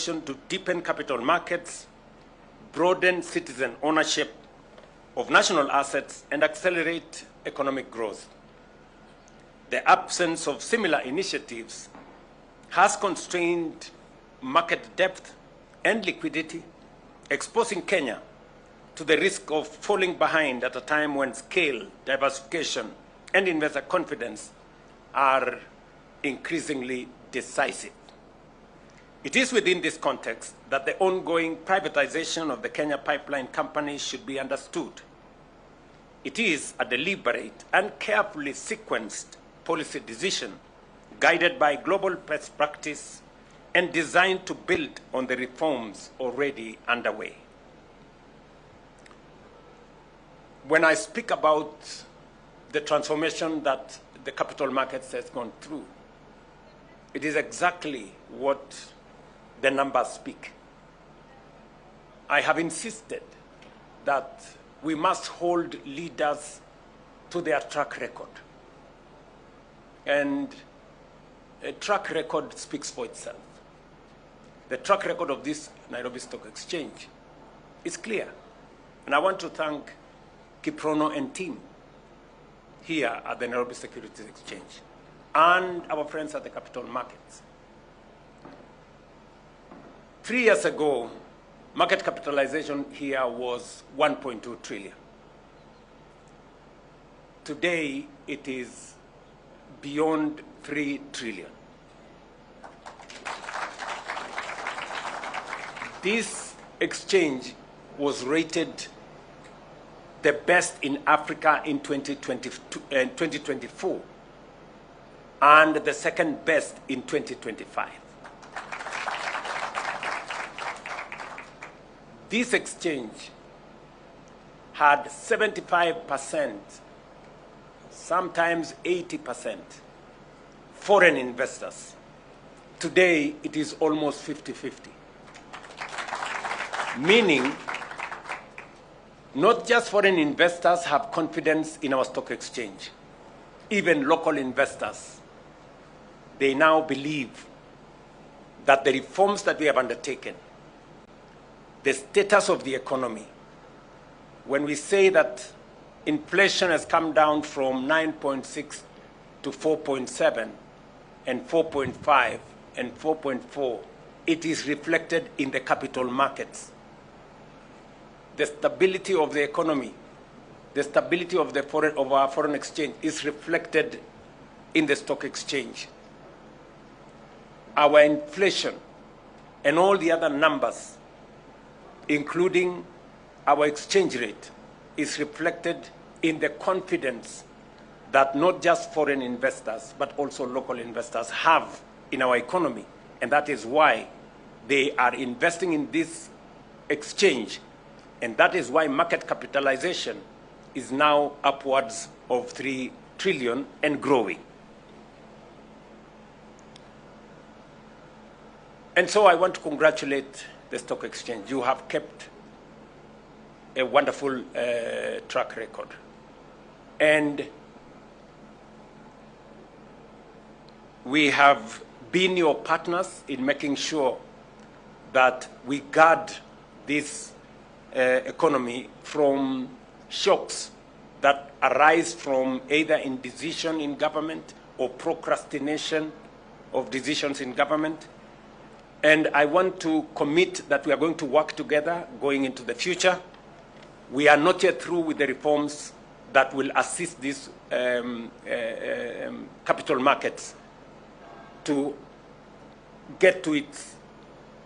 legislation to deepen capital markets, broaden citizen ownership of national assets, and accelerate economic growth. The absence of similar initiatives has constrained market depth and liquidity, exposing Kenya to the risk of falling behind at a time when scale, diversification, and investor confidence are increasingly decisive. It is within this context that the ongoing privatization of the Kenya Pipeline Company should be understood. It is a deliberate and carefully sequenced policy decision guided by global best practice and designed to build on the reforms already underway. When I speak about the transformation that the capital markets has gone through, it is exactly what the numbers speak. I have insisted that we must hold leaders to their track record. And a track record speaks for itself. The track record of this Nairobi Stock Exchange is clear. And I want to thank Kiprono and team here at the Nairobi Securities Exchange and our friends at the capital markets. 3 years ago, market capitalization here was 1.2 trillion. Today, it is beyond 3 trillion. This exchange was rated the best in Africa in 2024 and the second best in 2025. This exchange had 75%, sometimes 80% foreign investors. Today, it is almost 50-50. Meaning, not just foreign investors have confidence in our stock exchange. Even local investors, they now believe that the reforms that we have undertaken, the status of the economy, when we say that inflation has come down from 9.6 to 4.7 and 4.5 and 4.4, it is reflected in the capital markets. The stability of the economy, the stability of our foreign exchange is reflected in the stock exchange. Our inflation and all the other numbers, including our exchange rate, is reflected in the confidence that not just foreign investors, but also local investors have in our economy. And that is why they are investing in this exchange. And that is why market capitalization is now upwards of 3 trillion and growing. And so I want to congratulate the stock exchange. You have kept a wonderful track record. And we have been your partners in making sure that we guard this economy from shocks that arise from either indecision in government or procrastination of decisions in government. And I want to commit that we are going to work together going into the future. We are not yet through with the reforms that will assist these capital markets to get to its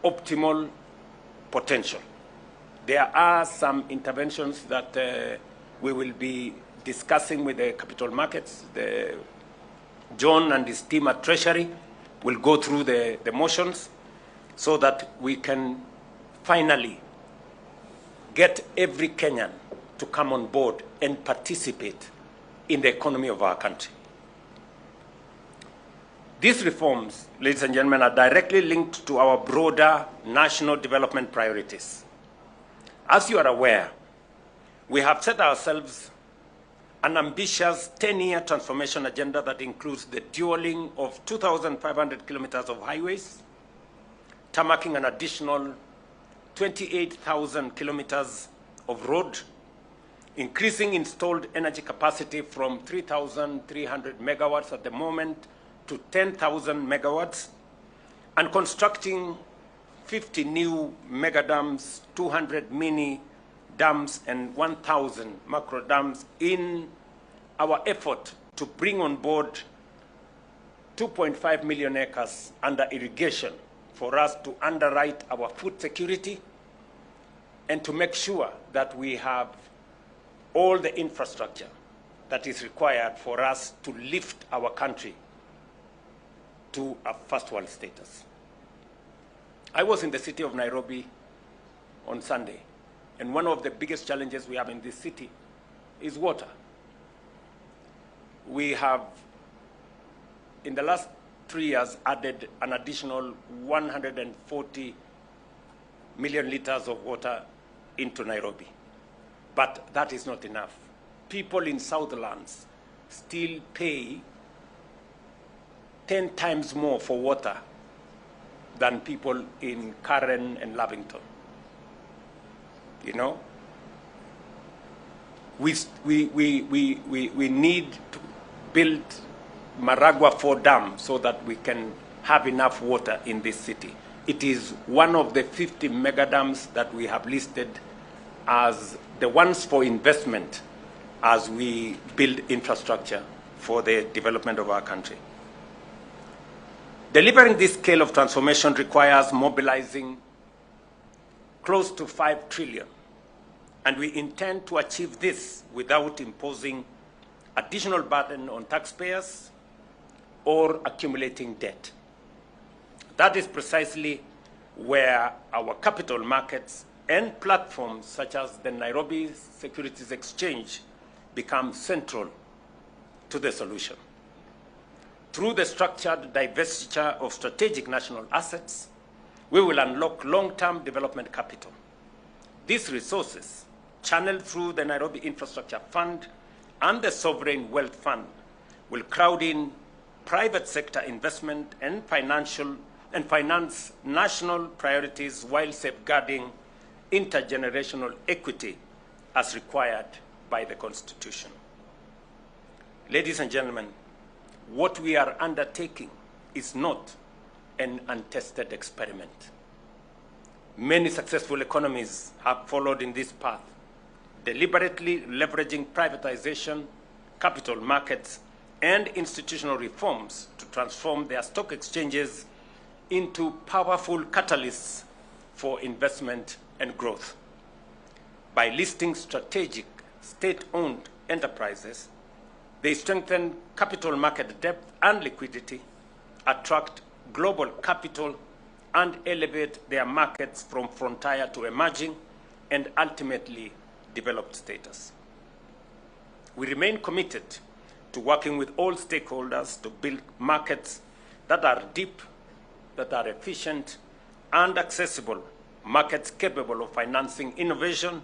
optimal potential. There are some interventions that we will be discussing with the capital markets. John and his team at Treasury will go through the motions so that we can finally get every Kenyan to come on board and participate in the economy of our country. These reforms, ladies and gentlemen, are directly linked to our broader national development priorities. As you are aware, we have set ourselves an ambitious 10-year transformation agenda that includes the dualing of 2,500 kilometers of highways, tarmacking an additional 28,000 kilometers of road, increasing installed energy capacity from 3,300 megawatts at the moment to 10,000 megawatts, and constructing 50 new mega dams, 200 mini dams, and 1,000 macro dams in our effort to bring on board 2.5 million acres under irrigation for us to underwrite our food security and to make sure that we have all the infrastructure that is required for us to lift our country to a first world status. I was in the city of Nairobi on Sunday, and one of the biggest challenges we have in this city is water. We have, in the last 3 years, added an additional 140 million liters of water into Nairobi. But that is not enough. People in Southlands still pay 10 times more for water than people in Karen and Lavington. You know? We need to build Maragua 4 Dam so that we can have enough water in this city. It is one of the 50 mega dams that we have listed as the ones for investment as we build infrastructure for the development of our country. Delivering this scale of transformation requires mobilizing close to 5 trillion, and we intend to achieve this without imposing additional burden on taxpayers or accumulating debt. That is precisely where our capital markets and platforms such as the Nairobi Securities Exchange become central to the solution. Through the structured divestiture of strategic national assets, we will unlock long-term development capital. These resources, channeled through the Nairobi Infrastructure Fund and the Sovereign Wealth Fund, will crowd in private sector investment and finance national priorities while safeguarding intergenerational equity as required by the Constitution. Ladies and gentlemen, what we are undertaking is not an untested experiment. Many successful economies have followed in this path, deliberately leveraging privatization, capital markets, and institutional reforms to transform their stock exchanges into powerful catalysts for investment and growth. By listing strategic state-owned enterprises, they strengthen capital market depth and liquidity, attract global capital, and elevate their markets from frontier to emerging and ultimately developed status. We remain committed to working with all stakeholders to build markets that are deep, that are efficient, and accessible, markets capable of financing innovation,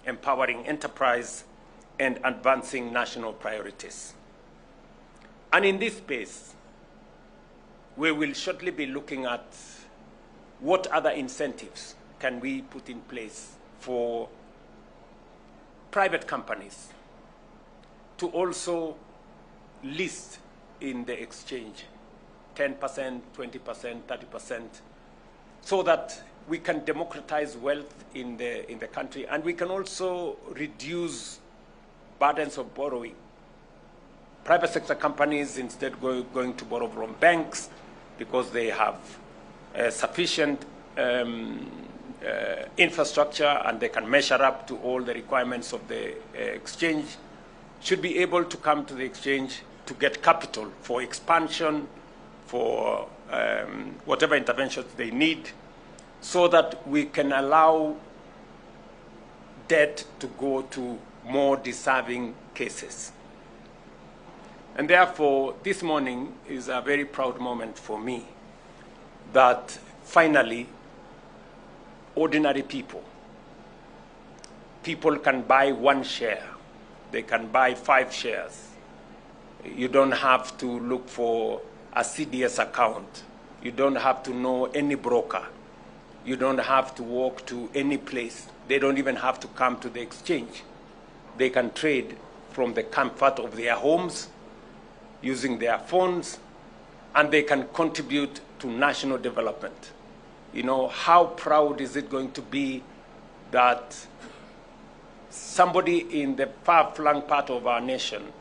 empowering enterprise, and advancing national priorities. And in this space, we will shortly be looking at what other incentives can we put in place for private companies to also list in the exchange 10%, 20%, 30%, so that we can democratize wealth in the country, and we can also reduce burdens of borrowing. Private sector companies instead going to borrow from banks because they have sufficient infrastructure and they can measure up to all the requirements of the exchange, should be able to come to the exchange to get capital for expansion, for whatever interventions they need, so that we can allow debt to go to more deserving cases. And therefore, this morning is a very proud moment for me that finally, ordinary people can buy 1 share. They can buy 5 shares. You don't have to look for a CDS account. You don't have to know any broker. You don't have to walk to any place. They don't even have to come to the exchange. They can trade from the comfort of their homes, using their phones, and they can contribute to national development. You know, how proud is it going to be that somebody in the far-flung part of our nation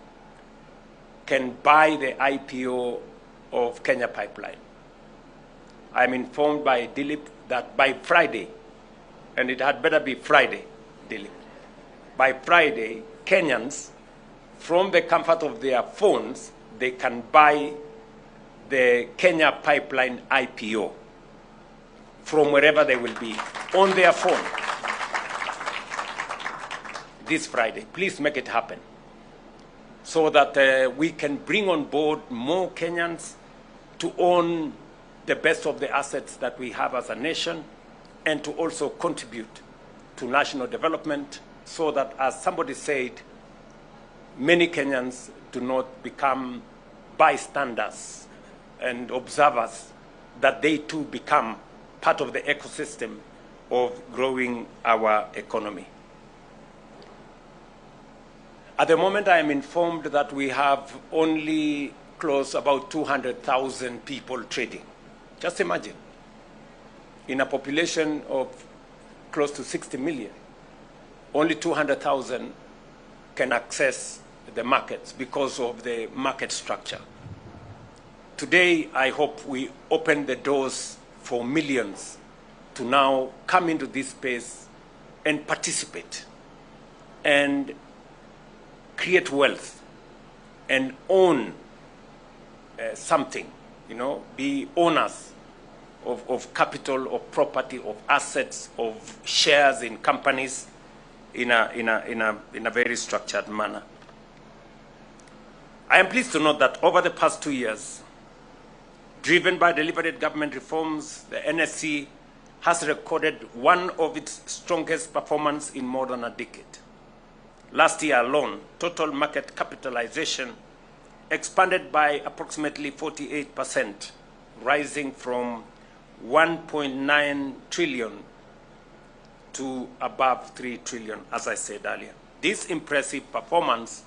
can buy the IPO of Kenya Pipeline? I'm informed by Dilip that by Friday, and it had better be Friday, Dilip, by Friday, Kenyans, from the comfort of their phones, they can buy the Kenya Pipeline IPO from wherever they will be on their phone this Friday. Please make it happen so that we can bring on board more Kenyans to own the best of the assets that we have as a nation and to also contribute to national development so that, as somebody said, many Kenyans do not become bystanders and observers, that they too become part of the ecosystem of growing our economy. At the moment, I am informed that we have only close about 200,000 people trading. Just imagine, in a population of close to 60 million, only 200,000 can access the markets because of the market structure. Today, I hope we open the doors for millions to now come into this space and participate and create wealth and own something, you know, be owners of capital, of property, of assets, of shares in companies in a very structured manner. I am pleased to note that over the past 2 years, driven by deliberate government reforms, the NSE has recorded one of its strongest performance in more than a decade. Last year alone, total market capitalization expanded by approximately 48%, rising from 1.9 trillion to above 3 trillion, as I said earlier. This impressive performance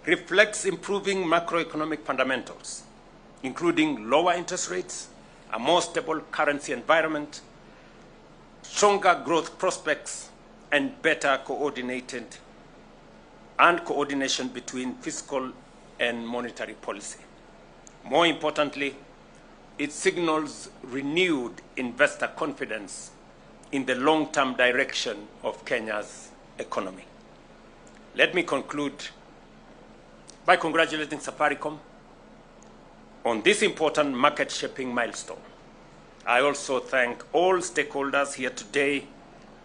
reflects improving macroeconomic fundamentals, including lower interest rates, a more stable currency environment, stronger growth prospects, and better coordination between fiscal and monetary policy. More importantly, it signals renewed investor confidence in the long-term direction of Kenya's economy. Let me conclude by congratulating Safaricom on this important market-shaping milestone. I also thank all stakeholders here today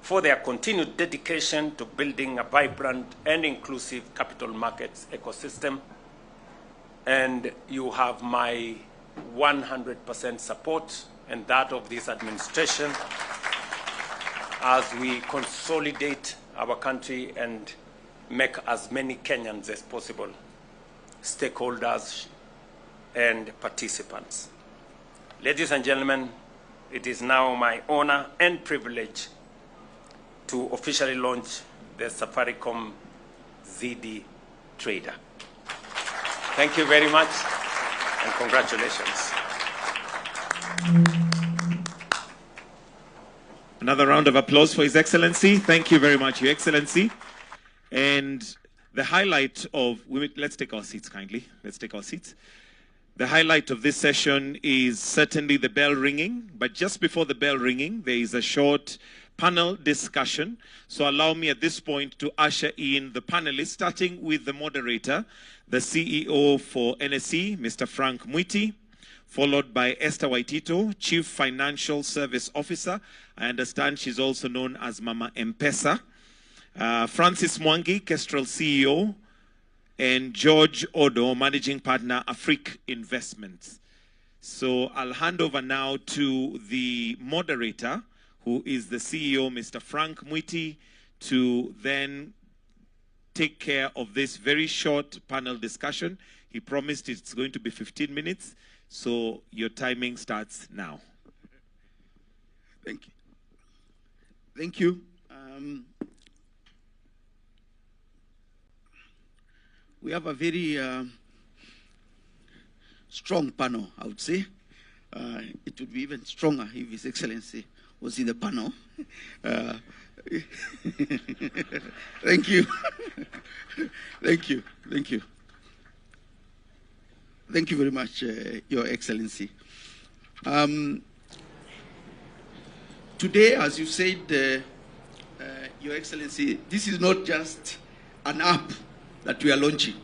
for their continued dedication to building a vibrant and inclusive capital markets ecosystem. And you have my 100% support and that of this administration as we consolidate our country and make as many Kenyans as possible stakeholders and participants. Ladies and gentlemen, it is now my honor and privilege to officially launch the Safaricom ZD Trader. Thank you very much and congratulations. Another round of applause for His Excellency. Thank you very much, Your Excellency. And the highlight of, let's take our seats kindly. Let's take our seats. The highlight of this session is certainly the bell ringing, but just before the bell ringing, there is a short panel discussion. So allow me at this point to usher in the panelists, starting with the moderator, the CEO for NSE, Mr. Frank Mwiti, followed by Esther Waitito, Chief Financial Service Officer. I understand she's also known as Mama M-Pesa. Francis Mwangi, Kestrel CEO, and George Odo, Managing Partner, Afrique Investments. So I'll hand over now to the moderator, who is the CEO, Mr. Frank Mwiti, to then take care of this very short panel discussion. He promised it's going to be 15 minutes, so your timing starts now. Thank you. Thank you. We have a very strong panel, I would say. It would be even stronger if His Excellency was in the panel. Thank you. Thank you. Thank you. Thank you very much, Your Excellency. Today, as you said, Your Excellency, this is not just an app that we are launching.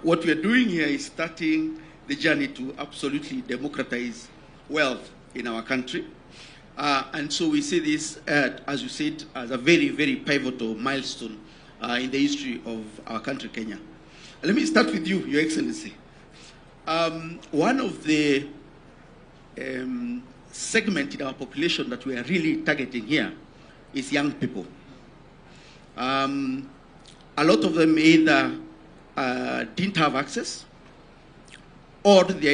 What we are doing here is starting the journey to absolutely democratize wealth in our country. And so we see this, as you said, as a very, very pivotal milestone in the history of our country, Kenya. Let me start with you, Your Excellency. One of the segment in our population that we are really targeting here is young people. A lot of them either didn't have access or they